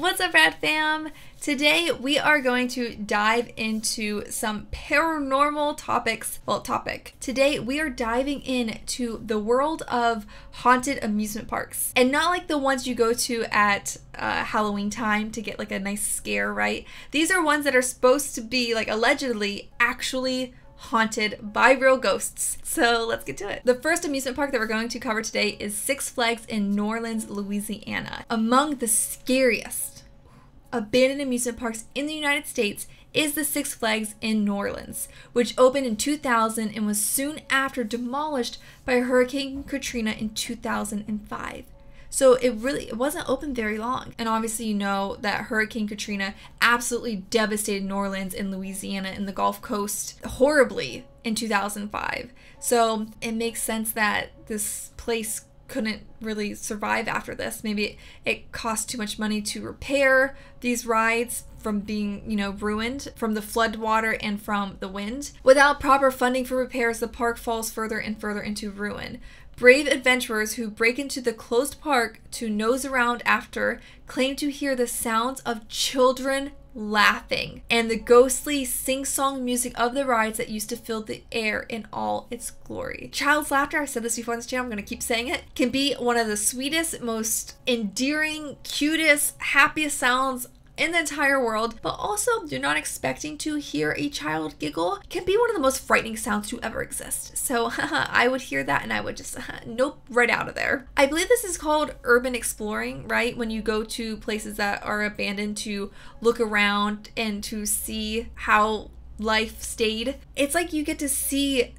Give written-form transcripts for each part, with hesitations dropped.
What's up, Rad Fam? Today we are going to dive into some paranormal topics. Today we are diving into the world of haunted amusement parks. And not like the ones you go to at Halloween time to get like a nice scare, right? These are ones that are supposed to be like allegedly actually haunted by real ghosts. So let's get to it. The first amusement park that we're going to cover today is Six Flags in New Orleans, Louisiana. Among the scariest abandoned amusement parks in the United States is the Six Flags in New Orleans, which opened in 2000 and was soon after demolished by Hurricane Katrina in 2005. So it wasn't open very long. And obviously you know that Hurricane Katrina absolutely devastated New Orleans and Louisiana and the Gulf Coast horribly in 2005. So it makes sense that this place couldn't really survive after this. Maybe it cost too much money to repair these rides from being, ruined from the flood water and from the wind. Without proper funding for repairs, the park falls further and further into ruin. Brave adventurers who break into the closed park to nose around after claim to hear the sounds of children laughing and the ghostly sing-song music of the rides that used to fill the air in all its glory. Child's laughter, I've said this before on this channel, I'm going to keep saying it, can be one of the sweetest, most endearing, cutest, happiest sounds in the entire world, but also you're not expecting to hear a child giggle. It can be one of the most frightening sounds to ever exist. So I would hear that and I would just nope, right out of there. I believe this is called urban exploring, right? When you go to places that are abandoned to look around and to see how life stayed. It's like you get to see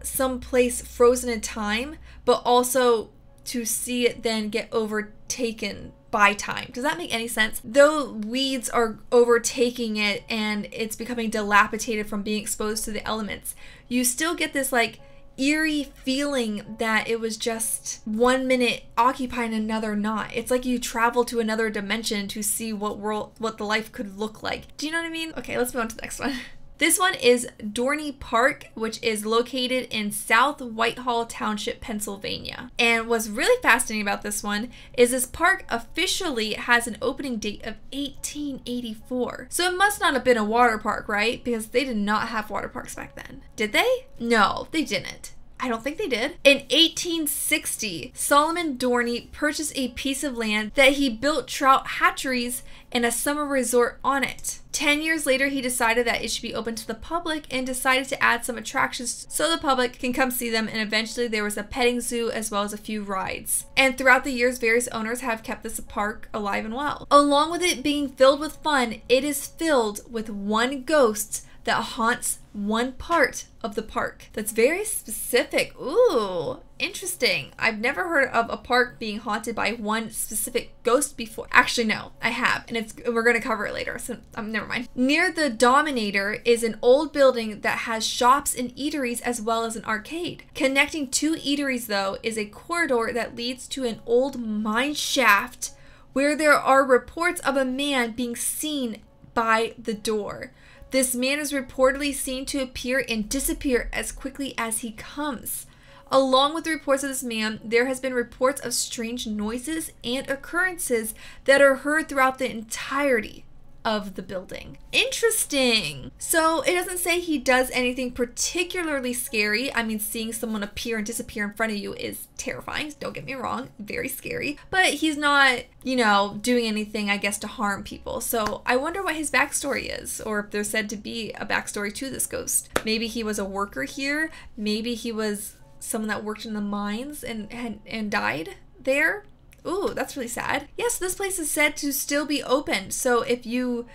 some place frozen in time, but also to see it then get overtaken by time. Does that make any sense? Though weeds are overtaking it and it's becoming dilapidated from being exposed to the elements, you still get this like eerie feeling that it was just 1 minute occupying another not. It's like you travel to another dimension to see what the life could look like. Do you know what I mean? Okay, let's move on to the next one. This one is Dorney Park, which is located in South Whitehall Township, Pennsylvania. And what's really fascinating about this one is this park officially has an opening date of 1884. So it must not have been a water park, right? Because they did not have water parks back then. Did they? No, they didn't. I don't think they did. In 1860, Solomon Dorney purchased a piece of land that he built trout hatcheries and a summer resort on it. 10 years later, he decided that it should be open to the public and decided to add some attractions so the public can come see them, and eventually there was a petting zoo as well as a few rides. And throughout the years, various owners have kept this park alive and well. Along with it being filled with fun, it is filled with one ghost that haunts one part of the park. That's very specific. Ooh, interesting. I've never heard of a park being haunted by one specific ghost before. Actually, no, I have, and we're gonna cover it later, so never mind. Near the Dominator is an old building that has shops and eateries as well as an arcade. Connecting two eateries, though, is a corridor that leads to an old mine shaft where there are reports of a man being seen by the door. This man is reportedly seen to appear and disappear as quickly as he comes. Along with the reports of this man, there has been reports of strange noises and occurrences that are heard throughout the entirety of the building. Interesting. So it doesn't say he does anything particularly scary. I mean, seeing someone appear and disappear in front of you is terrifying. Don't get me wrong, very scary. But he's not, doing anything, I guess, to harm people. So I wonder what his backstory is, or if there's said to be a backstory to this ghost. Maybe he was a worker here. Maybe he was someone that worked in the mines and died there. Ooh, that's really sad. Yes, this place is said to still be open. So if you,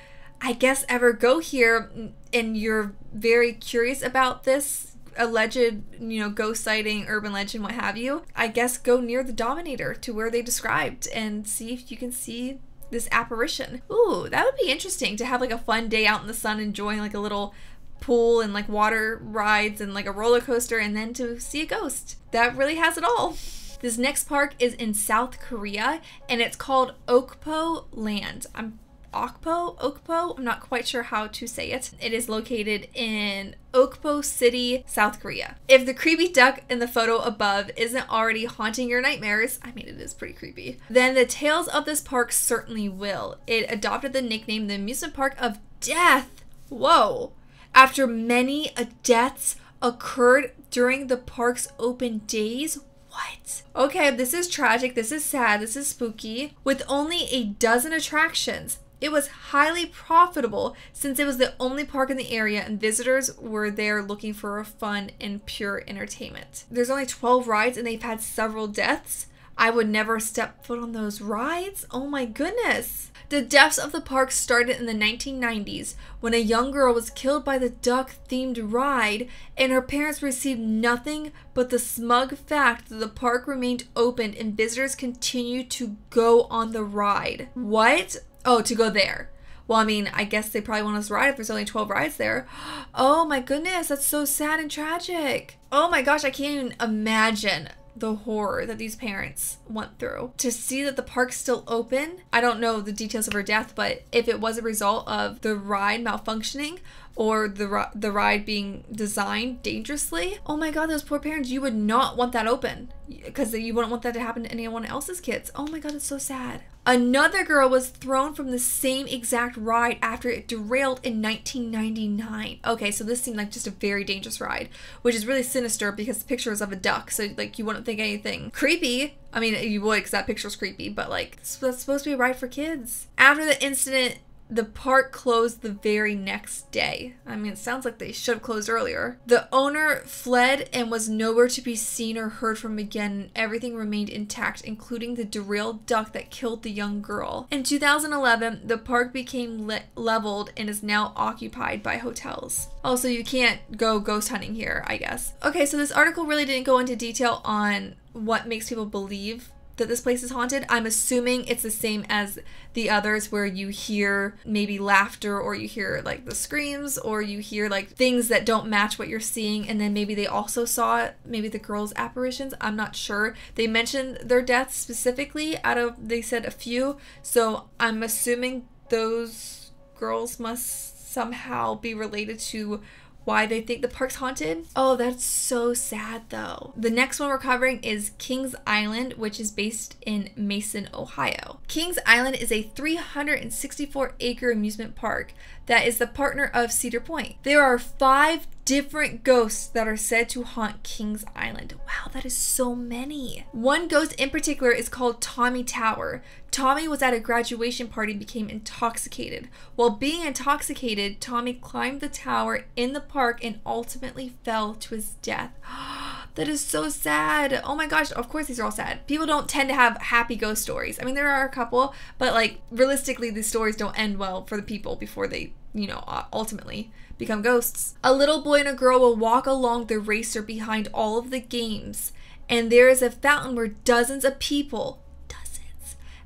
I guess, ever go here and you're very curious about this alleged, ghost sighting, urban legend, what have you, I guess go near the Dominator to where they described and see if you can see this apparition. Ooh, that would be interesting to have like a fun day out in the sun enjoying like a little pool and like water rides and like a roller coaster, and then to see a ghost. That really has it all. This next park is in South Korea and it's called Ookpo Land. Ookpo. I'm not quite sure how to say it. It is located in Ookpo City, South Korea. If the creepy duck in the photo above isn't already haunting your nightmares, I mean, it is pretty creepy, then the tales of this park certainly will. It adopted the nickname the amusement park of death. Whoa. After many deaths occurred during the park's open days. What? Okay, this is tragic, this is sad, this is spooky. With only a dozen attractions, it was highly profitable since it was the only park in the area and visitors were there looking for fun and pure entertainment. There's only 12 rides and they've had several deaths. I would never step foot on those rides. Oh my goodness. The deaths of the park started in the 1990s when a young girl was killed by the duck-themed ride and her parents received nothing but the smug fact that the park remained open and visitors continued to go on the ride. What? Oh, to go there. Well, I mean, I guess they probably want us to ride if there's only 12 rides there. Oh my goodness, that's so sad and tragic. Oh my gosh, I can't even imagine the horror that these parents went through. To see that the park's still open, I don't know the details of her death, but if it was a result of the ride malfunctioning or the ride being designed dangerously, oh my god, those poor parents, you would not want that open because you wouldn't want that to happen to anyone else's kids. Oh my god, it's so sad. Another girl was thrown from the same exact ride after it derailed in 1999. Okay, so this seemed like just a very dangerous ride, which is really sinister because the picture is of a duck, so like you wouldn't think anything creepy. I mean, you would because that picture's creepy, but like that's supposed to be a ride for kids. After the incident, the park closed the very next day. I mean, it sounds like they should have closed earlier. The owner fled and was nowhere to be seen or heard from again. Everything remained intact, including the derailed duck that killed the young girl. In 2011, the park became leveled and is now occupied by hotels. Oh, so you can't go ghost hunting here, I guess. Okay, so this article really didn't go into detail on what makes people believe that this place is haunted. I'm assuming it's the same as the others where you hear maybe laughter or you hear like the screams or you hear like things that don't match what you're seeing, and then maybe they also saw maybe the girls' apparitions. I'm not sure. They mentioned their deaths specifically they said a few, so I'm assuming those girls must somehow be related to why they think the park's haunted. Oh, that's so sad though. The next one we're covering is Kings Island, which is based in Mason, Ohio. Kings Island is a 364-acre amusement park that is the partner of Cedar Point. There are 5 different ghosts that are said to haunt Kings Island. Wow, that is so many. One ghost in particular is called Tommy Tower. Tommy was at a graduation party and became intoxicated. While being intoxicated, Tommy climbed the tower in the park and ultimately fell to his death. That is so sad. Oh my gosh, of course these are all sad. People don't tend to have happy ghost stories. I mean, there are a couple, but like realistically, these stories don't end well for the people before they, you know, ultimately become ghosts. A little boy and a girl will walk along the racer behind all of the games, and there is a fountain where dozens of people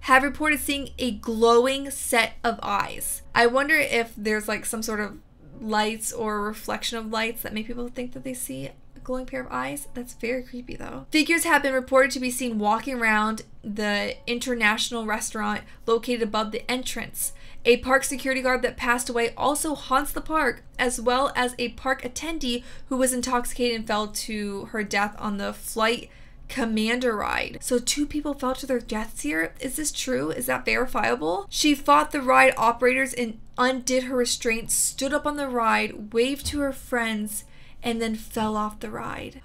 have reported seeing a glowing set of eyes. I wonder if there's like some sort of lights or reflection of lights that make people think that they see a glowing pair of eyes. That's very creepy though. Figures have been reported to be seen walking around the international restaurant located above the entrance. A park security guard that passed away also haunts the park, as well as a park attendee who was intoxicated and fell to her death on the flight Commander ride. So 2 people fell to their deaths here. Is this true? Is that verifiable? She fought the ride operators and undid her restraints, stood up on the ride, waved to her friends, and then fell off the ride.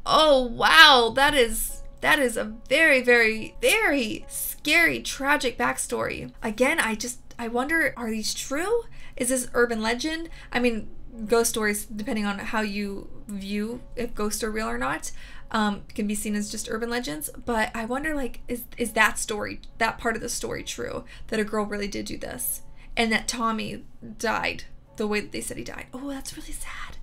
Oh wow, that is a very, very, very scary, tragic backstory. Again, I wonder, are these true? Is this urban legend? I mean, ghost stories, depending on how you view if ghosts are real or not, can be seen as just urban legends, but I wonder, like, is that story, that part of the story true, that a girl really did do this and that Tommy died the way that they said he died? Oh, that's really sad.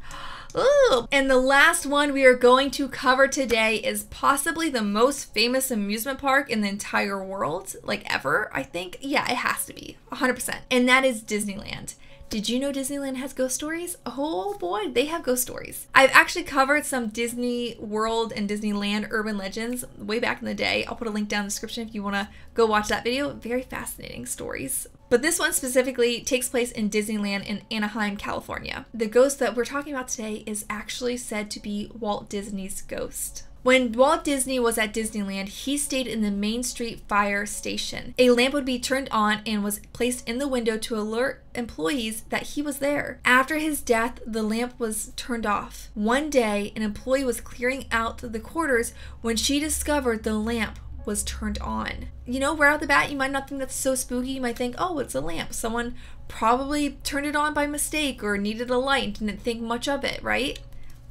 Ooh. And the last one we are going to cover today is possibly the most famous amusement park in the entire world, like ever, I think. Yeah, it has to be 100%, and that is Disneyland. Did you know Disneyland has ghost stories? Oh boy, they have ghost stories. I've actually covered some Disney World and Disneyland urban legends way back in the day. I'll put a link down in the description if you want to go watch that video. Very fascinating stories. But this one specifically takes place in Disneyland in Anaheim, California. The ghost that we're talking about today is actually said to be Walt Disney's ghost. When Walt Disney was at Disneyland, he stayed in the Main Street Fire Station. A lamp would be turned on and was placed in the window to alert employees that he was there. After his death, the lamp was turned off. One day, an employee was clearing out the quarters when she discovered the lamp was turned on. You know, right out the bat, you might not think that's so spooky. You might think, oh, it's a lamp. Someone probably turned it on by mistake or needed a light and didn't think much of it, right?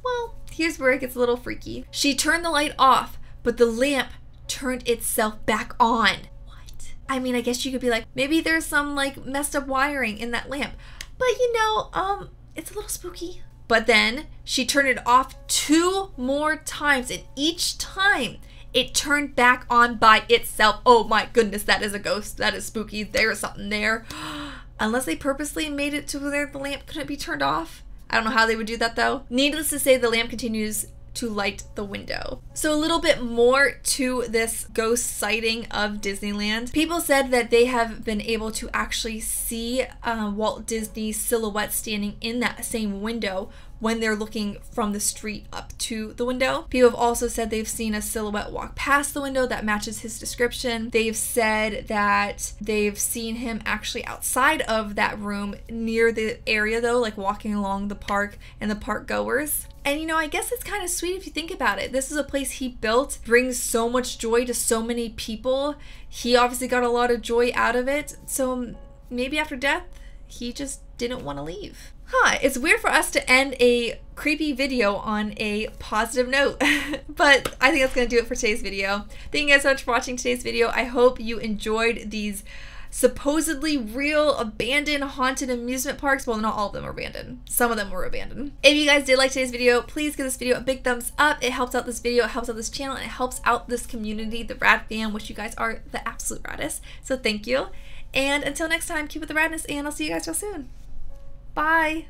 Well, here's where it gets a little freaky. She turned the light off, but the lamp turned itself back on. What? I mean, I guess you could be like, maybe there's some like messed up wiring in that lamp. But you know, it's a little spooky. But then she turned it off 2 more times, and each time it turned back on by itself. Oh my goodness, that is a ghost. That is spooky. There's something there. Unless they purposely made it to where the lamp couldn't be turned off. I don't know how they would do that though. Needless to say, the lamp continues to light the window. So a little bit more to this ghost sighting of Disneyland. People said that they have been able to actually see Walt Disney's silhouette standing in that same window when they're looking from the street up to the window. People have also said they've seen a silhouette walk past the window that matches his description. They've said that they've seen him actually outside of that room near the area though, like walking along the park and the park goers. And you know, I guess it's kind of sweet if you think about it. This is a place he built, brings so much joy to so many people. He obviously got a lot of joy out of it. So maybe after death, he just didn't want to leave. It's weird for us to end a creepy video on a positive note, but I think that's going to do it for today's video. Thank you guys so much for watching today's video. I hope you enjoyed these supposedly real abandoned haunted amusement parks. Well, not all of them are abandoned. Some of them were abandoned. If you guys did like today's video, please give this video a big thumbs up. It helps out this video, it helps out this channel, and it helps out this community, the Rad fam, which you guys are the absolute raddest. So thank you. And until next time, keep with the radness, and I'll see you guys real soon. Bye.